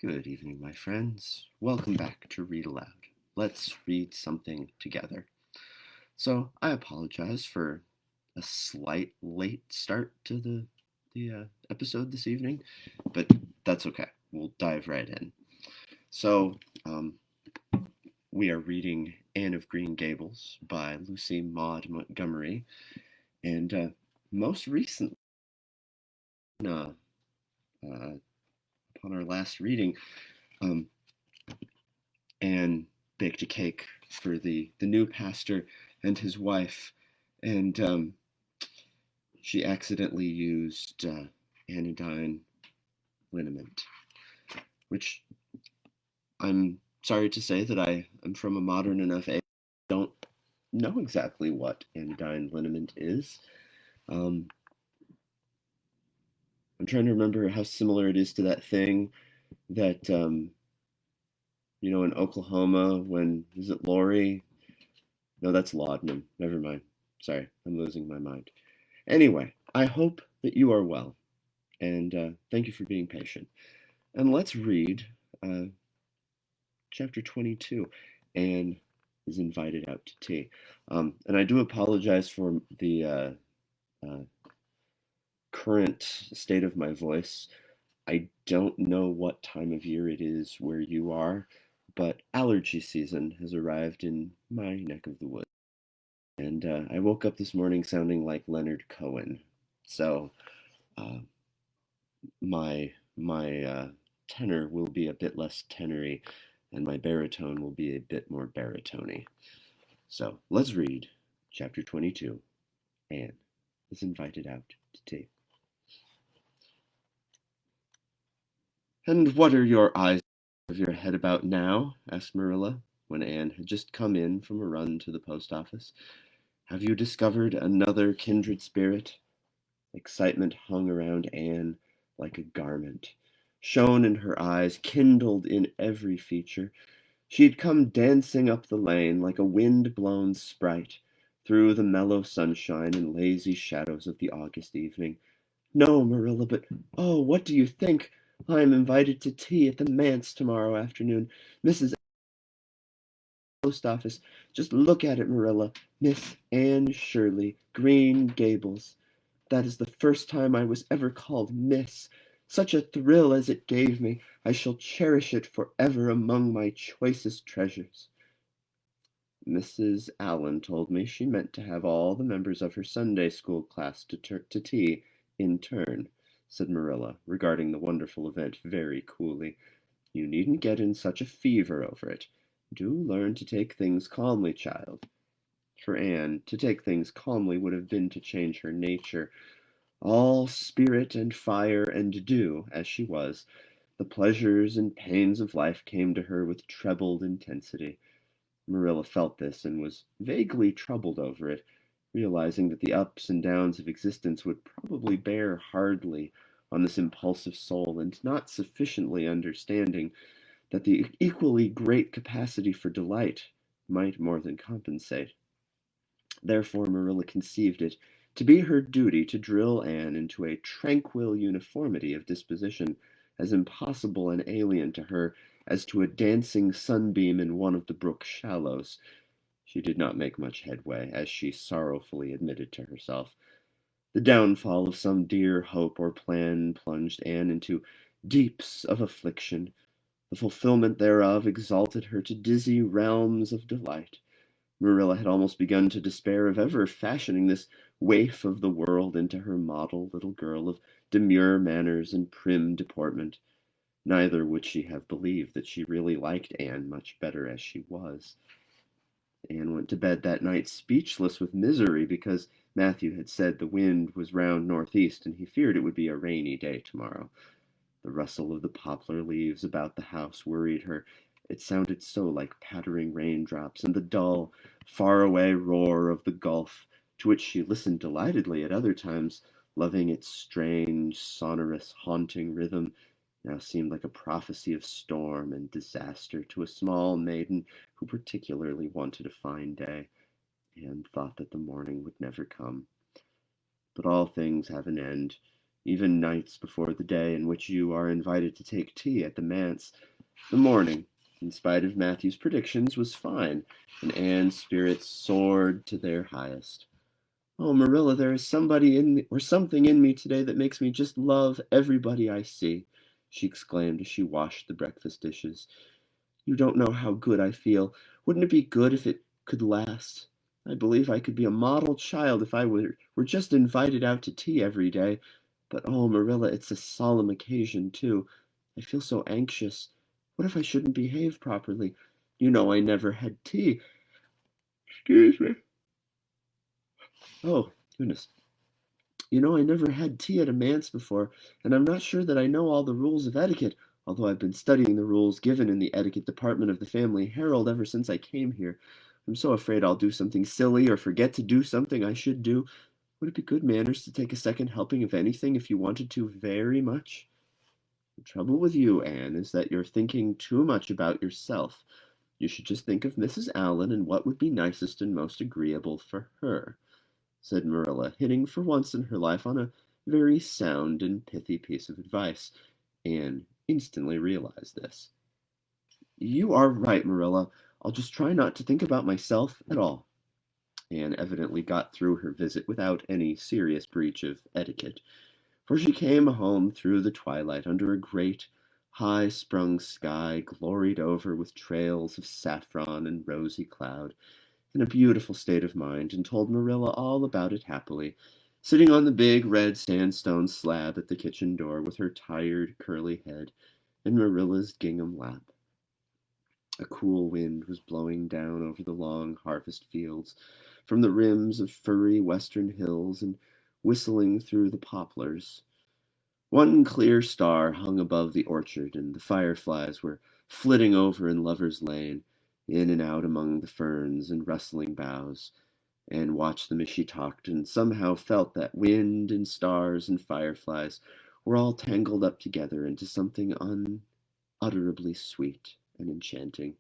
Good evening, my friends. Welcome back to Read Aloud. Let's read something together. So, I apologize for a slight late start to the episode this evening, but that's okay. We'll dive right in. So, we are reading Anne of Green Gables by Lucy Maud Montgomery, and most recently, uh, uh, upon our last reading, um, Anne baked a cake for the new pastor and his wife, and she accidentally used anodyne liniment, which I'm sorry to say that I am from a modern enough age. I don't know exactly what anodyne liniment is. Um, I'm trying to remember how similar it is to that thing that in Oklahoma when is it Lori? No, that's laudanum. Never mind. Sorry, I'm losing my mind. Anyway, I hope that you are well, and thank you for being patient. And let's read uh, chapter 22. Anne is invited out to tea. And I do apologize for the uh, current state of my voice. I don't know what time of year it is where you are, but allergy season has arrived in my neck of the woods. And I woke up this morning sounding like Leonard Cohen. So uh, my tenor will be a bit less tenory, and my baritone will be a bit more baritony. So let's read chapter 22. Anne is invited out to tea. And what are your eyes of your head about now? Asked Marilla, when Anne had just come in from a run to the post office. Have you discovered another kindred spirit? Excitement hung around Anne like a garment, shone in her eyes, kindled in every feature. She had come dancing up the lane like a wind-blown sprite through the mellow sunshine and lazy shadows of the August evening. No, Marilla, but oh, what do you think? I am invited to tea at the manse tomorrow afternoon. Mrs. Post Office. Just look at it, Marilla. Miss Anne Shirley, Green Gables. That is the first time I was ever called Miss. Such a thrill as it gave me. I shall cherish it forever among my choicest treasures. Mrs. Allan told me she meant to have all the members of her Sunday school class to tea in turn, said Marilla, regarding the wonderful event very coolly. You needn't get in such a fever over it. Do learn to take things calmly, child. For Anne, to take things calmly would have been to change her nature. All spirit and fire and dew, as she was, the pleasures and pains of life came to her with trebled intensity. Marilla felt this and was vaguely troubled over it, realizing that the ups and downs of existence would probably bear hardly on this impulsive soul, and not sufficiently understanding that the equally great capacity for delight might more than compensate. Therefore Marilla conceived it to be her duty to drill Anne into a tranquil uniformity of disposition, as impossible and alien to her as to a dancing sunbeam in one of the brook shallows. She did not make much headway, as she sorrowfully admitted to herself. The downfall of some dear hope or plan plunged Anne into deeps of affliction. The fulfillment thereof exalted her to dizzy realms of delight. Marilla had almost begun to despair of ever fashioning this waif of the world into her model little girl of demure manners and prim deportment. Neither would she have believed that she really liked Anne much better as she was. Anne went to bed that night speechless with misery because Matthew had said the wind was round northeast and he feared it would be a rainy day tomorrow. The rustle of the poplar leaves about the house worried her. It sounded so like pattering raindrops, and the dull, far-away roar of the gulf, to which she listened delightedly at other times, loving its strange, sonorous, haunting rhythm, now seemed like a prophecy of storm and disaster to a small maiden who particularly wanted a fine day, and thought that the morning would never come. But all things have an end. even nights before the day in which you are invited to take tea at the manse. The morning, in spite of Matthew's predictions, was fine, and Anne's spirits soared to their highest. Oh, Marilla, there is somebody in me, or something in me today that makes me just love everybody I see, she exclaimed as she washed the breakfast dishes. You don't know how good I feel. Wouldn't it be good if it could last? I believe I could be a model child if I were just invited out to tea every day. But oh, Marilla, it's a solemn occasion, too. I feel so anxious. What if I shouldn't behave properly? You know I never had tea. Excuse me. Oh, goodness. You know, I never had tea at a manse before, and I'm not sure that I know all the rules of etiquette, although I've been studying the rules given in the etiquette department of the Family Herald ever since I came here. I'm so afraid I'll do something silly or forget to do something I should do. Would it be good manners to take a second helping of anything if you wanted to very much? The trouble with you, Anne, is that you're thinking too much about yourself. You should just think of Mrs. Allan and what would be nicest and most agreeable for her, said Marilla, hitting for once in her life on a very sound and pithy piece of advice. Anne instantly realized this. You are right, Marilla. I'll just try not to think about myself at all. Anne evidently got through her visit without any serious breach of etiquette, for she came home through the twilight under a great, high-sprung sky gloried over with trails of saffron and rosy cloud, in a beautiful state of mind, and told Marilla all about it happily, sitting on the big red sandstone slab at the kitchen door with her tired curly head in Marilla's gingham lap. A cool wind was blowing down over the long harvest fields from the rims of furry western hills and whistling through the poplars. One clear star hung above the orchard, and the fireflies were flitting over in Lover's Lane, in and out among the ferns and rustling boughs. Anne watched them as she talked, and somehow felt that wind and stars and fireflies were all tangled up together into something unutterably sweet and enchanting.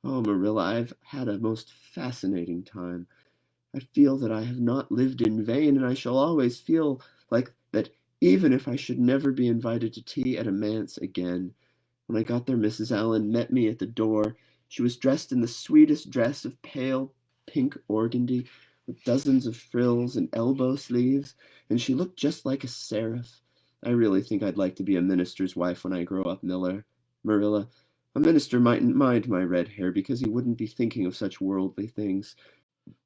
Oh, Marilla, I've had a most fascinating time. I feel that I have not lived in vain, and I shall always feel like that even if I should never be invited to tea at a manse again. When I got there, Mrs. Allan met me at the door. She was dressed in the sweetest dress of pale pink organdy, with dozens of frills and elbow sleeves, and she looked just like a seraph. I really think I'd like to be a minister's wife when I grow up, Marilla. A minister mightn't mind my red hair because he wouldn't be thinking of such worldly things.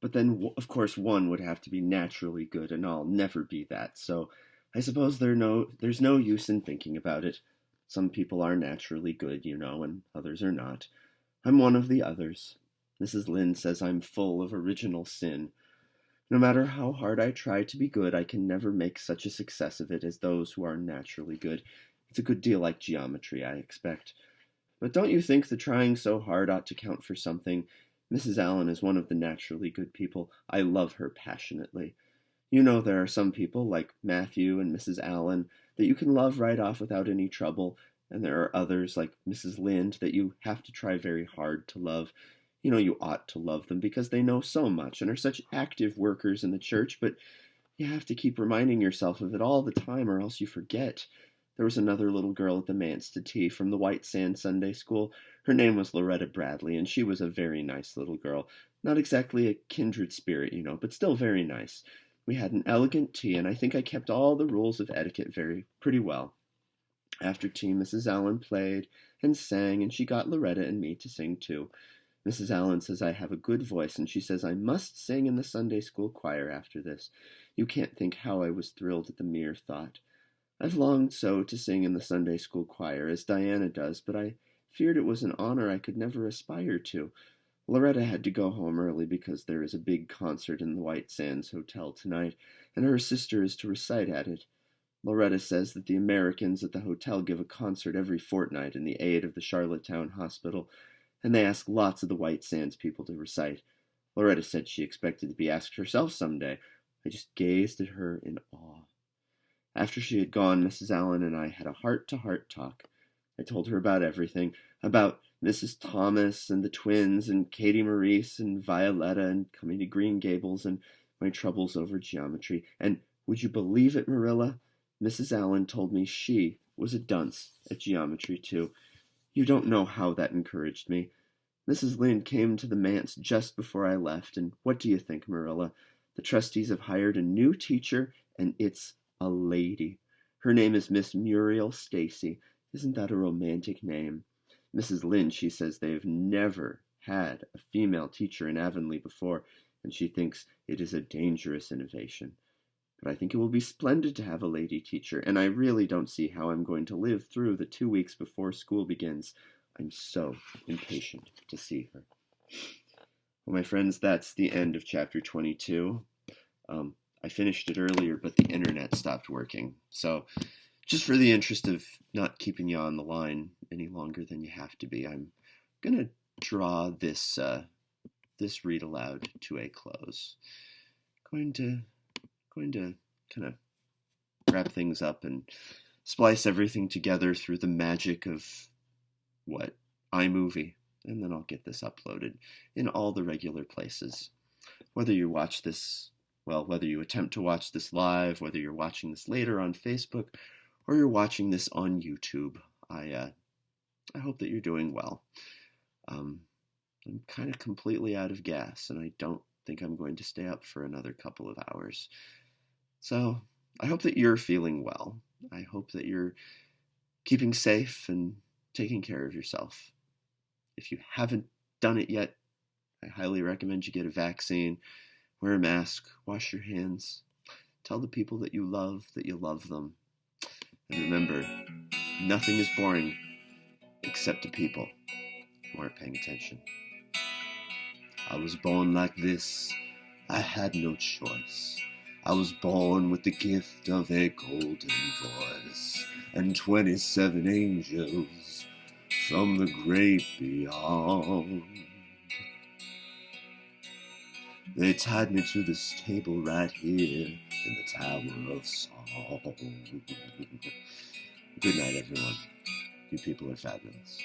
But then, of course, one would have to be naturally good, and I'll never be that, so I suppose there's no use in thinking about it. Some people are naturally good, you know, and others are not. I'm one of the others. Mrs. Lynde says I'm full of original sin. No matter how hard I try to be good, I can never make such a success of it as those who are naturally good. It's a good deal like geometry, I expect. But don't you think the trying so hard ought to count for something? Mrs. Allan is one of the naturally good people. I love her passionately. You know there are some people, like Matthew and Mrs. Allan, that you can love right off without any trouble, and there are others, like Mrs. Lynde, that you have to try very hard to love. You know you ought to love them because they know so much and are such active workers in the church, but you have to keep reminding yourself of it all the time or else you forget. There was another little girl at the manse to tea from the White Sands Sunday School. Her name was Loretta Bradley, and she was a very nice little girl. Not exactly a kindred spirit, you know, but still very nice. We had an elegant tea, and I think I kept all the rules of etiquette pretty well. After tea, Mrs. Allan played and sang, and she got Loretta and me to sing too. Mrs. Allan says I have a good voice, and she says I must sing in the Sunday school choir after this. You can't think how I was thrilled at the mere thought. I've longed so to sing in the Sunday school choir, as Diana does, but I feared it was an honor I could never aspire to. Loretta had to go home early because there is a big concert in the White Sands Hotel tonight, and her sister is to recite at it. Loretta says that the Americans at the hotel give a concert every fortnight in the aid of the Charlottetown Hospital, and they ask lots of the White Sands people to recite. Loretta said she expected to be asked herself some day. I just gazed at her in awe. After she had gone, Mrs. Allan and I had a heart-to-heart talk. I told her about everything, about Mrs. Thomas and the twins and Katie Maurice and Violetta and coming to Green Gables and my troubles over geometry. And would you believe it, Marilla? Mrs. Allen told me she was a dunce at geometry, too. You don't know how that encouraged me. Mrs. Lynde came to the manse just before I left, and what do you think, Marilla? The trustees have hired a new teacher, and it's a lady. Her name is Miss Muriel Stacy. Isn't that a romantic name? Mrs. Lynde, she says they've never had a female teacher in Avonlea before, and she thinks it is a dangerous innovation. But I think it will be splendid to have a lady teacher, and I really don't see how I'm going to live through the 2 weeks before school begins. I'm so impatient to see her. Well, my friends, that's the end of chapter 22. I finished it earlier, but the internet stopped working. So just for the interest of not keeping you on the line any longer than you have to be, I'm going to draw this read aloud to a close. Going to kind of wrap things up and splice everything together through the magic of iMovie, and then I'll get this uploaded in all the regular places. Whether you watch this, whether you attempt to watch this live, whether you're watching this later on Facebook, or you're watching this on YouTube, I hope that you're doing well. I'm kind of completely out of gas, and I don't think I'm going to stay up for another couple of hours. So I hope that you're feeling well. I hope that you're keeping safe and taking care of yourself. If you haven't done it yet, I highly recommend you get a vaccine, wear a mask, wash your hands, tell the people that you love them. And remember, nothing is boring except to people who aren't paying attention. I was born like this. I had no choice. I was born with the gift of a golden voice and 27 angels from the great beyond. They tied me to this table right here in the Tower of Song. Good night, everyone. You people are fabulous.